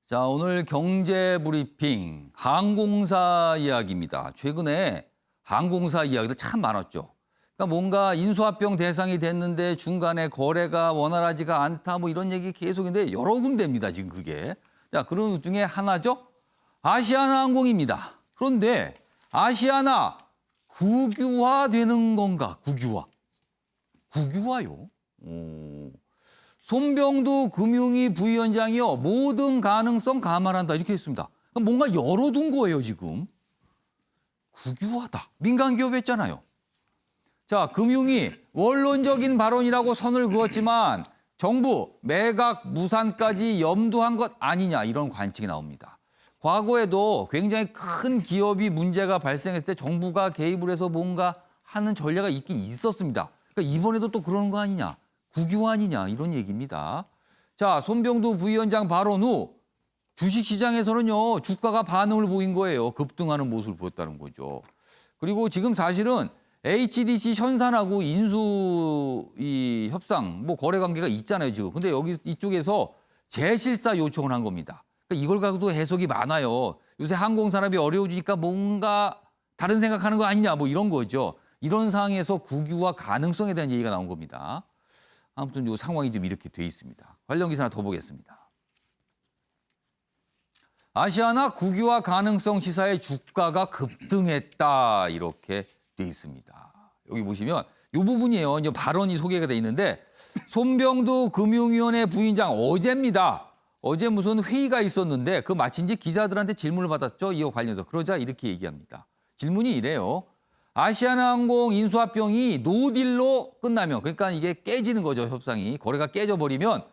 자, 오늘 경제 브리핑 항공사 이야기입니다. 최근에 항공사 이야기들 참 많았죠. 그러니까 뭔가 인수합병 대상이 됐는데 중간에 거래가 원활하지가 않다 뭐 이런 얘기 계속인데 여러 군데입니다, 지금 그게. 자, 그런 중에 하나죠. 아시아나항공입니다. 그런데 아시아나 국유화되는 건가? 국유화요? 손병두 금융위 부위원장이요. 모든 가능성 감안한다 이렇게 했습니다. 그럼 뭔가 열어둔 거예요 지금. 국유화다. 민간기업 했잖아요. 자, 금융위 원론적인 발언이라고 선을 그었지만 정부 매각 무산까지 염두한 것 아니냐 이런 관측이 나옵니다. 과거에도 굉장히 큰 기업이 문제가 발생했을 때 정부가 개입을 해서 뭔가 하는 전례가 있긴 있었습니다. 그러니까 이번에도 또 그러는 거 아니냐. 국유화 아니냐 이런 얘기입니다. 자, 손병두 부위원장 발언 후 주식시장에서는요. 주가가 반응을 보인 거예요. 급등하는 모습을 보였다는 거죠. 그리고 지금 사실은 HDC 현산하고 인수 이 협상 뭐 거래 관계가 있잖아요 지금. 근데 여기 이쪽에서 재실사 요청을 한 겁니다. 그러니까 이걸 가지고도 해석이 많아요. 요새 항공산업이 어려워지니까 뭔가 다른 생각하는 거 아니냐 뭐 이런 거죠. 이런 상황에서 국유화 가능성에 대한 얘기가 나온 겁니다. 아무튼 이 상황이 좀 이렇게 돼 있습니다. 관련 기사 하나 더 보겠습니다. 아시아나 국유화 가능성 시사에 주가가 급등했다 이렇게 돼 있습니다. 여기 보시면 이 부분이에요. 이제 발언이 소개가 돼 있는데 손병두 금융위원회 부위원장 어제입니다. 어제 무슨 회의가 있었는데 그 마친 지 기자들한테 질문을 받았죠. 이와 관련해서 그러자 이렇게 얘기합니다. 질문이 이래요. 아시아나항공 인수합병이 노딜로 끝나면 그러니까 이게 깨지는 거죠. 협상이. 거래가 깨져버리면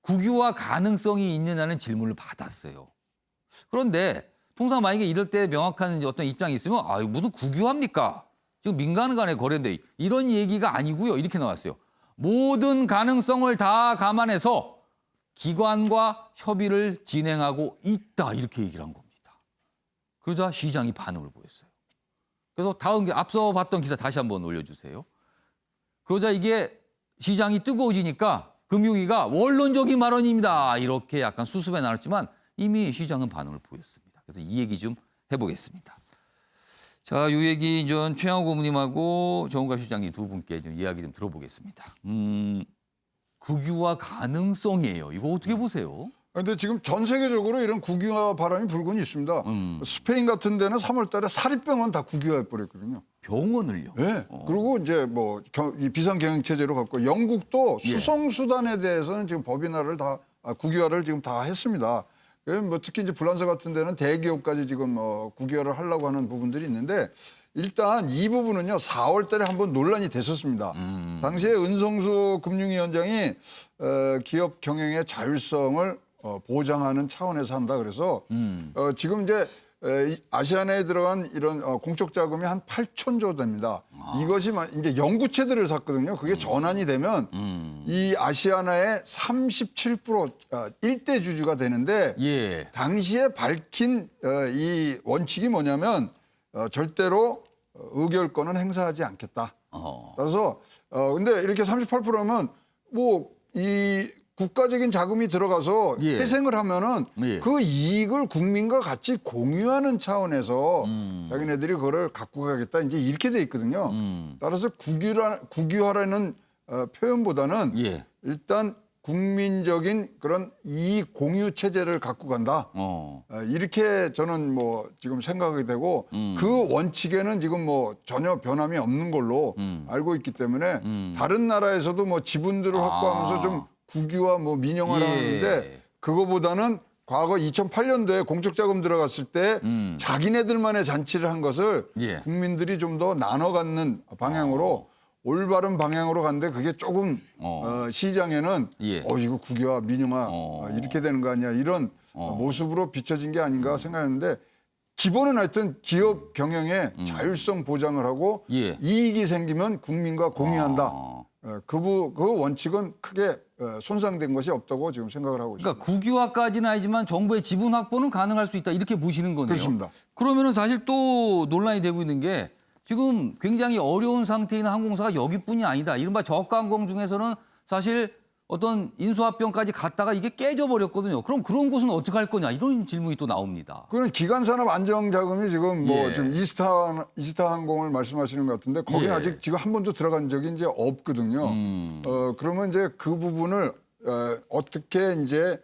국유화 가능성이 있느냐는 질문을 받았어요. 그런데 통상 만약에 이럴 때 명확한 어떤 입장이 있으면 무슨 국유화입니까? 지금 민간 간의 거래인데 이런 얘기가 아니고요. 이렇게 나왔어요. 모든 가능성을 다 감안해서 기관과 협의를 진행하고 있다. 이렇게 얘기를 한 겁니다. 그러자 시장이 반응을 보였어요. 그래서 다음 앞서 봤던 기사 다시 한번 올려주세요. 그러자 이게 시장이 뜨거워지니까 금융위가 원론적인 발언입니다. 이렇게 약간 수습해 나눴지만 이미 시장은 반응을 보였습니다. 그래서 이 얘기 좀 해보겠습니다. 자, 이 얘기 전 최영호 고문님하고 정우갑 실장님 두 분께 좀 이야기 좀 들어보겠습니다. 국유화 가능성이에요. 이거 어떻게 보세요? 그런데 지금 전 세계적으로 이런 국유화 바람이 불고 있습니다. 스페인 같은 데는 3월 달에 사립병원 다 국유화해 버렸거든요. 병원을요? 네. 그리고 이제 뭐 이 비상경영 체제로 갖고 영국도 수송수단에 대해서는 지금 법인화를 다 국유화를 지금 다 했습니다. 뭐 특히 이제 프랑스 같은 데는 대기업까지 지금 국유화를 하려고 하는 부분들이 있는데 일단 이 부분은요 4월 달에 한번 논란이 됐었습니다. 당시에 은성수 금융위원장이 기업 경영의 자율성을 보장하는 차원에서 한다 그래서 지금 이제 아시아나에 들어간 이런 공적 자금이 한 8천조 됩니다. 이것이 이제 연구체들을 샀거든요. 그게 전환이 되면 이 아시아나의 37% 1대 주주가 되는데 당시에 밝힌 이 원칙이 뭐냐면 절대로 의결권은 행사하지 않겠다. 그래서 근데 이렇게 38%면 뭐 이 국가적인 자금이 들어가서 회생을 하면은 그 이익을 국민과 같이 공유하는 차원에서 자기네들이 그거를 갖고 가겠다 이제 이렇게 돼 있거든요. 따라서 국유화라는 표현보다는 일단 국민적인 그런 이익 공유 체제를 갖고 간다. 이렇게 저는 뭐 지금 생각이 되고 그 원칙에는 지금 뭐 전혀 변함이 없는 걸로 알고 있기 때문에 다른 나라에서도 뭐 지분들을 확보하면서 좀 국유화 뭐 민영화를 하는데 그거보다는 과거 2008년도에 공적 자금 들어갔을 때 자기네들만의 잔치를 한 것을 국민들이 좀 더 나눠 갖는 방향으로 올바른 방향으로 갔는데 그게 조금 시장에는 이거 국유화 민영화 이렇게 되는 거 아니야 이런 모습으로 비춰진 게 아닌가 생각했는데 기본은 하여튼 기업 경영의 자율성 보장을 하고 이익이 생기면 국민과 공유한다. 그 원칙은 크게 손상된 것이 없다고 지금 생각을 하고 있습니다. 그러니까 국유화까지는 아니지만 정부의 지분 확보는 가능할 수 있다 이렇게 보시는 거네요. 그렇습니다. 그러면은 사실 또 논란이 되고 있는 게 지금 굉장히 어려운 상태에 있는 항공사가 여기뿐이 아니다. 이른바 저가 항공 중에서는 사실 어떤 인수합병까지 갔다가 이게 깨져버렸거든요. 그럼 그런 곳은 어떻게 할 거냐 이런 질문이 또 나옵니다. 그는 기간산업 안정자금이 지금 뭐 예. 지금 이스타 항공을 말씀하시는 것 같은데 거기는 예. 아직 지금 한 번도 들어간 적이 이제 없거든요. 그러면 이제 그 부분을 어떻게 이제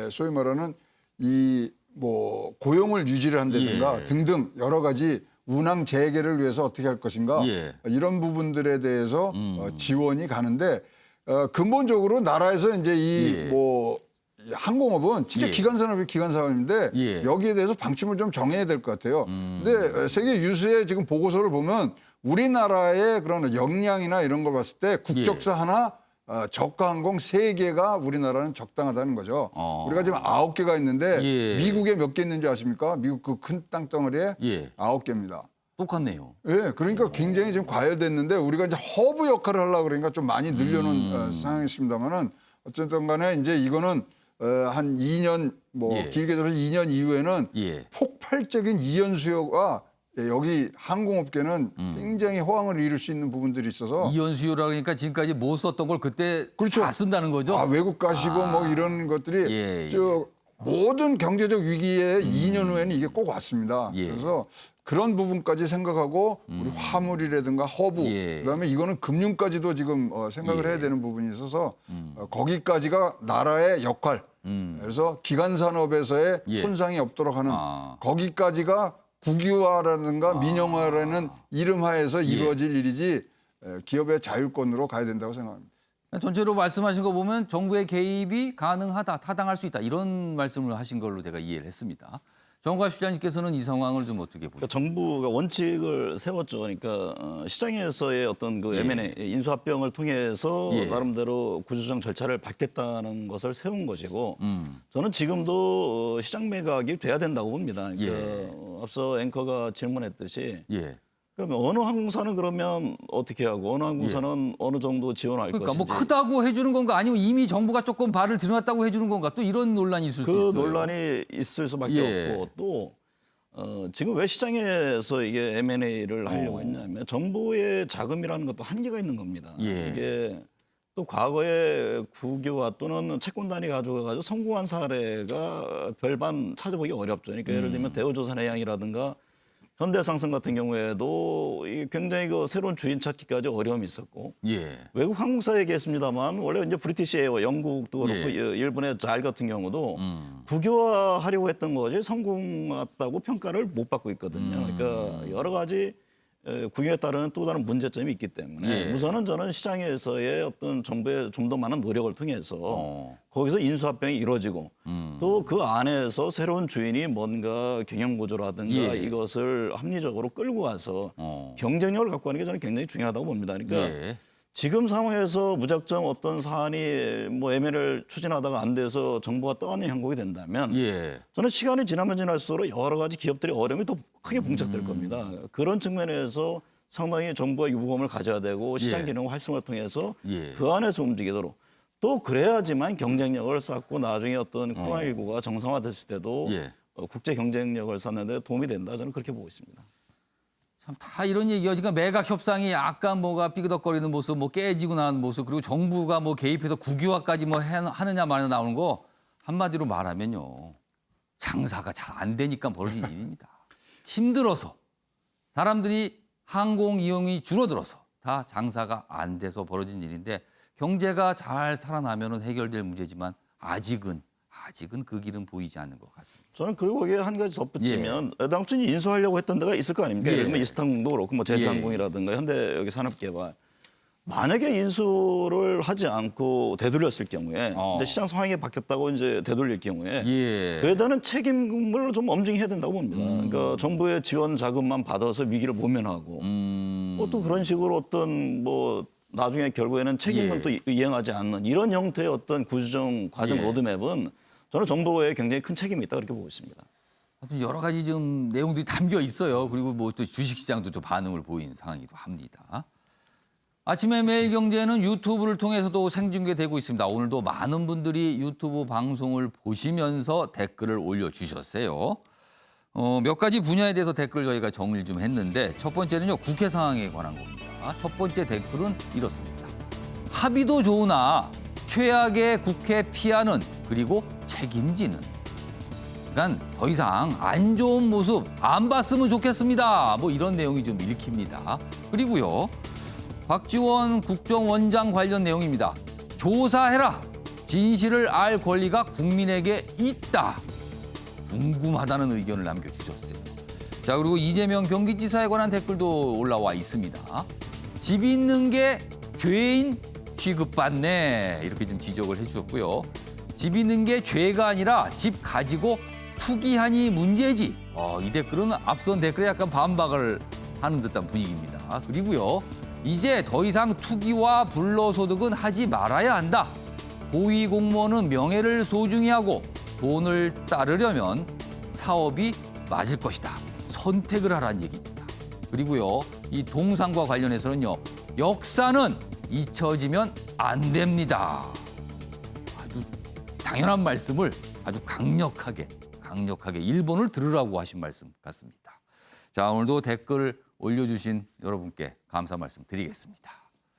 소위 말하는 이 뭐 고용을 유지를 한다든가 예. 등등 여러 가지 운항 재개를 위해서 어떻게 할 것인가 예. 이런 부분들에 대해서 지원이 가는데 근본적으로 나라에서 이제 이 예. 뭐 항공업은 진짜 예. 기간산업이 기간산업인데 예. 여기에 대해서 방침을 좀 정해야 될 것 같아요. 근데 세계 유수의 지금 보고서를 보면 우리나라의 그런 역량이나 이런 걸 봤을 때 국적사 하나 저가 항공 3개가 우리나라는 적당하다는 거죠. 우리가 지금 9개가 있는데 예. 미국에 몇 개 있는지 아십니까? 미국 그 큰 땅덩어리에 예. 9개입니다. 똑같네요. 예, 그러니까 굉장히 지금 과열됐는데 우리가 이제 허브 역할을 하려고 그러니까 좀 많이 늘려놓은 상황이었습니다만은 어쨌든 간에 이제 이거는 한 2년 뭐 예. 길게 들어서 2년 이후에는 예. 폭발적인 이연 수요가 여기 항공업계는 굉장히 호황을 이룰 수 있는 부분들이 있어서 이연 수요라 그러니까 지금까지 못 썼던 걸 그때 그렇죠. 다 쓴다는 거죠. 외국 가시고 뭐 이런 것들이 예, 예. 저 모든 경제적 위기에 2년 후에는 이게 꼭 왔습니다. 예. 그래서 그런 부분까지 생각하고 우리 화물이라든가 허브 예. 그다음에 이거는 금융까지도 지금 생각을 해야 되는 부분이 있어서 거기까지가 나라의 역할 그래서 기간 산업에서의 예. 손상이 없도록 하는 아. 거기까지가 국유화라든가 민영화라는 이름하에서 이루어질 일이지 기업의 자율권으로 가야 된다고 생각합니다. 전체로 말씀하신 거 보면 정부의 개입이 가능하다, 타당할 수 있다 이런 말씀을 하신 걸로 제가 이해를 했습니다. 정과 시장님께서는 이 상황을 좀 어떻게 보세요? 그러니까 정부가 원칙을 세웠죠. 그러니까 시장에서의 어떤 그 M&A 인수합병을 통해서 예. 나름대로 구조조정 절차를 밟겠다는 것을 세운 것이고 저는 지금도 시장 매각이 돼야 된다고 봅니다. 그러니까 예. 앞서 앵커가 질문했듯이 예. 그러면 어느 항공사는 그러면 어떻게 하고 어느 항공사는 어느 정도 지원할 그러니까 것인지 뭐 크다고 해주는 건가 아니면 이미 정부가 조금 발을 들여놨다고 해주는 건가 또 이런 논란이 있을 수 있어요. 그 논란이 있을 수밖에 예. 없고 또 지금 왜 시장에서 이게 M&A를 하려고 했냐면 정부의 자금이라는 것도 한계가 있는 겁니다. 예. 이게 또 과거에 국유화 또는 채권단이 가져가지고 성공한 사례가 별반 찾아보기 어렵죠. 그러니까 예를 들면 대우조선해양이라든가 현대상승 같은 경우에도 이 굉장히 그 새로운 주인 찾기까지 어려움이 있었고 예. 외국 항공사 얘기했습니다만 원래 이제 브리티시 에어 영국도 그렇고 예. 일본의 잘 같은 경우도 국유화하려고 했던 것이 성공했다고 평가를 못 받고 있거든요. 그러니까 여러 가지 국유에 따르는 또 다른 문제점이 있기 때문에 예. 우선은 저는 시장에서의 어떤 정부의 좀 더 많은 노력을 통해서 거기서 인수합병이 이루어지고 또 그 안에서 새로운 주인이 뭔가 경영 구조라든가 예. 이것을 합리적으로 끌고 와서 어. 경쟁력을 갖고 하는 게 저는 굉장히 중요하다고 봅니다. 그러니까 예. 지금 상황에서 무작정 어떤 사안이 뭐 M&A를 추진하다가 안 돼서 정부가 떠안는 형국이 된다면 예. 저는 시간이 지나면 지날수록 여러 가지 기업들의 어려움이 더 크게 봉착될 겁니다. 그런 측면에서 상당히 정부가 유보금을 가져야 되고 시장 예. 기능 활성화를 통해서 예. 그 안에서 움직이도록 또 그래야지만 경쟁력을 쌓고 나중에 어떤 코로나19가 정상화됐을 때도 예. 국제 경쟁력을 쌓는 데 도움이 된다. 저는 그렇게 보고 있습니다. 참 다 이런 얘기가 그러니까 매각 협상이 약간 뭐가 삐그덕거리는 모습, 뭐 깨지고 나는 모습, 그리고 정부가 뭐 개입해서 국유화까지 뭐 하느냐 마느냐 나오는 거 한마디로 말하면요. 장사가 잘 안 되니까 벌어진 일입니다. 힘들어서 사람들이 항공 이용이 줄어들어서 다 장사가 안 돼서 벌어진 일인데 경제가 잘 살아나면은 해결될 문제지만 아직은 그 길은 보이지 않는 것 같습니다. 저는 그리고 거기에 한 가지 덧붙이면 애당초에 인수하려고 했던 데가 있을 거 아닙니까? 예. 예를 들면 이스타항공도 그렇고 뭐 제주항공이라든가 현대 산업개발. 만약에 인수를 하지 않고 되돌렸을 경우에 이제 시장 상황이 바뀌었다고 이제 되돌릴 경우에 예. 그에 대한 책임을 좀 엄중히 해야 된다고 봅니다. 그러니까 정부의 지원 자금만 받아서 위기를 모면하고 또 그런 식으로 어떤 뭐 나중에 결국에는 책임은 예. 또 이행하지 않는 이런 형태의 어떤 구조정 과정 예. 로드맵은 저는 정부에 굉장히 큰 책임이 있다 그렇게 보고 있습니다. 하여튼 여러 가지 좀 내용들이 담겨 있어요. 그리고 뭐 또 주식시장도 좀 반응을 보이는 상황이기도 합니다. 아침에 매일경제는 유튜브를 통해서도 생중계되고 있습니다. 오늘도 많은 분들이 유튜브 방송을 보시면서 댓글을 올려주셨어요. 몇 가지 분야에 대해서 댓글을 저희가 정리를 좀 했는데 첫 번째는요. 국회 상황에 관한 겁니다. 첫 번째 댓글은 이렇습니다. 합의도 좋으나 최악의 국회 피하는 그리고 책임지는. 그러니까 더 이상 안 좋은 모습 안 봤으면 좋겠습니다. 뭐 이런 내용이 좀 읽힙니다. 그리고요. 박지원 국정원장 관련 내용입니다. 조사해라. 진실을 알 권리가 국민에게 있다. 궁금하다는 의견을 남겨주셨어요. 자, 그리고 이재명 경기지사에 관한 댓글도 올라와 있습니다. 집 있는 게 죄인 취급받네. 이렇게 좀 지적을 해주셨고요. 집 있는 게 죄가 아니라 집 가지고 투기하니 문제지. 이 댓글은 앞선 댓글에 약간 반박을 하는 듯한 분위기입니다. 그리고요. 이제 더 이상 투기와 불로소득은 하지 말아야 한다. 고위 공무원은 명예를 소중히 하고 돈을 따르려면 사업이 맞을 것이다. 선택을 하라는 얘기입니다. 그리고요. 이 동상과 관련해서는요. 역사는 잊혀지면 안 됩니다. 아주 당연한 말씀을 아주 강력하게 일본을 들으라고 하신 말씀 같습니다. 자, 오늘도 댓글 올려주신 여러분께 감사 말씀 드리겠습니다.